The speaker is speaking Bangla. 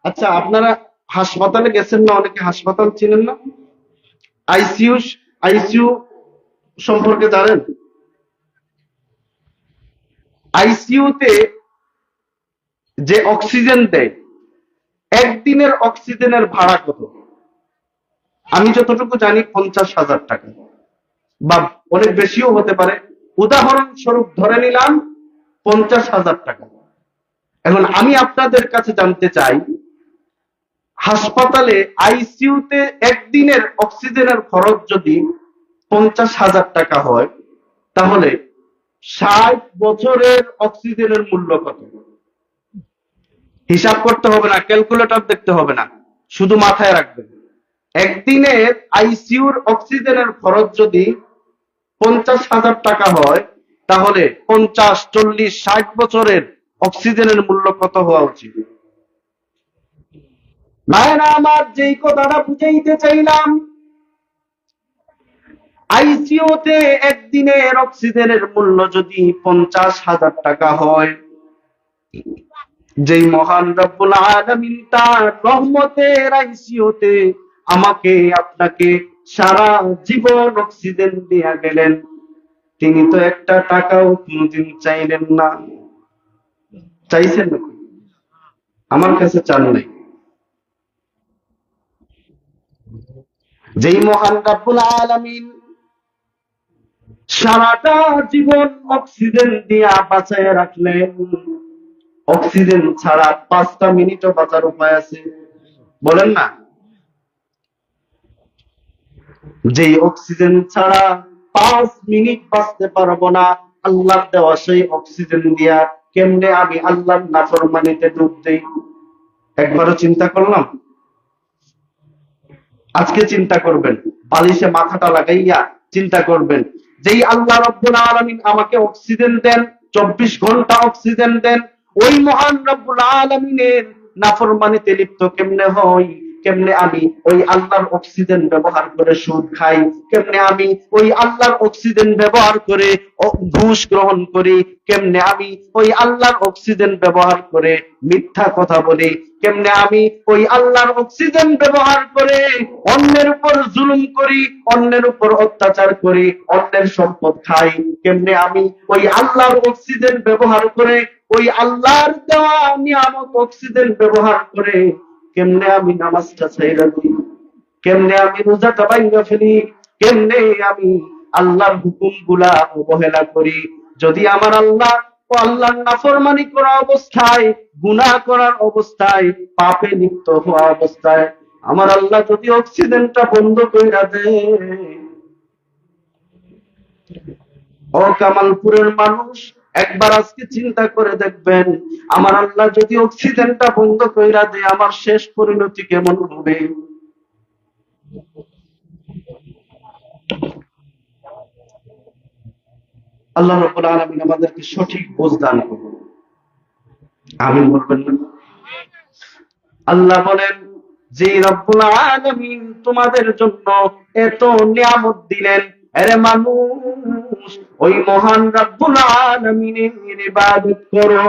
আচ্ছা, আপনারা হাসপাতালে গেছেন না? অনেকে হাসপাতাল চিনেন না? আইসিইউ, আইসিইউ সম্পর্কে জানেন? আইসিইউতে যে অক্সিজেন দেয়, একদিনের অক্সিজেনের ভাড়া কত? আমি যতটুকু জানি 50,000 টাকা, বা অনেক বেশিও হতে পারে। উদাহরণস্বরূপ ধরে নিলাম 50,000 টাকা। এখন আমি আপনাদের কাছে জানতে চাই, হাসপাতালে আইসিইউতে একদিনের অক্সিজেনের খরচ যদি 50,000 টাকা হয়, তাহলে 60 বছরের অক্সিজেনের মূল্য কত? হিসাব করতে হবে না, ক্যালকুলেটর দেখতে হবে না, শুধু মাথায় রাখবেন। একদিনের আইসিইউর অক্সিজেনের খরচ যদি 50,000 টাকা হয়, তাহলে 50, 40, 60 বছরের অক্সিজেনের মূল্য কত হওয়া উচিত? ভাইরা আমার, যেই কথাটা বুঝাইতে চাইলাম, আইসিইউতে একদিনের অক্সিজেনের মূল্য যদি 50,000 টাকা হয়, যেই মহান রব্বুল আলামিন তার রহমতের আইসিইউতে আমাকে আপনাকে সারা জীবন অক্সিজেন দিয়া গেলেন, তিনি তো একটা টাকাও কোনোদিন চাইলেন না। চাইছেন নাকি? আমার কাছে চান নাই। যেই মহান রব্বুল আলামিন সারাটা জীবন অক্সিজেন দিয়া বাঁচায় রাখলেন, অক্সিজেন ছাড়া 5টা মিনিটও বাঁচার উপায় আছে? বলেন না। যেই অক্সিজেন ছাড়া 5 মিনিট বাঁচতে পারবো না, আল্লাহর দেওয়া সেই অক্সিজেন দিয়া কেমনে আমি আল্লাহর নাফরমানিতে ডুব দেই? একবারও চিন্তা করলাম? আজকে চিন্তা করবেন, বালিশে মাথাটা লাগাইয়া চিন্তা করবেন, যেই আল্লাহ রব্বুল আলামিন আমাকে অক্সিজেন দেন, 24 ঘন্টা অক্সিজেন দেন, ওই মহান রব্বুল আলামিনের নাফরমানিতে লিপ্ত কেমনে হই? কেমনে আমি ওই আল্লাহর অক্সিজেন ব্যবহার করে সুদ খাই? কেমনে আমি ওই আল্লাহর অক্সিজেন ব্যবহার করে ঘুষ গ্রহণ করি? কেমনে আমি ওই আল্লাহর অক্সিজেন ব্যবহার করে মিথ্যা কথা বলি? কেমনে আমি ওই আল্লাহর অক্সিজেন ব্যবহার করে অন্যের উপর জুলুম করি, অন্যের উপর অত্যাচার করি, অন্যের সম্পদ খাই? কেমনে আমি ওই আল্লাহর অক্সিজেন ব্যবহার করে, ওই আল্লাহর দেওয়া নিয়ামত অক্সিজেন ব্যবহার করে কেমনে আমি নামাজটা ছাইড়া দিই? কেমনে আমি রোজাটা ভাঙা ফেলি? কেমনে আমি আল্লাহর হুকুম গুলা অবহেলা করি? যদি আমার আল্লাহ ও আল্লাহর নাফরমানি করা অবস্থায়, গুনাহ করার অবস্থায়, পাপে লিপ্ত হওয়া অবস্থায় আমার আল্লাহ যদি অক্সিজেনটা বন্ধ কইরা দেয়, ও কামালপুরের মানুষ, একবার আজকে চিন্তা করে দেখবেন, আমার আল্লাহ যদি অক্সিজেনটা বন্ধ কইরা দেয়, আমার শেষ পরিণতি কেমন হবে? আল্লাহ রাব্বুল আলামিন আমাদেরকে সঠিক বুঝ দান করুন। আমিন বলবেন না? আল্লাহ বলেন, যে রব্বুল আলামিন তোমাদের জন্য এত নিয়ামত দিলেন, আরে মানুষ, ওই মহান রব্বুল আলামিনের ইবাদত করো।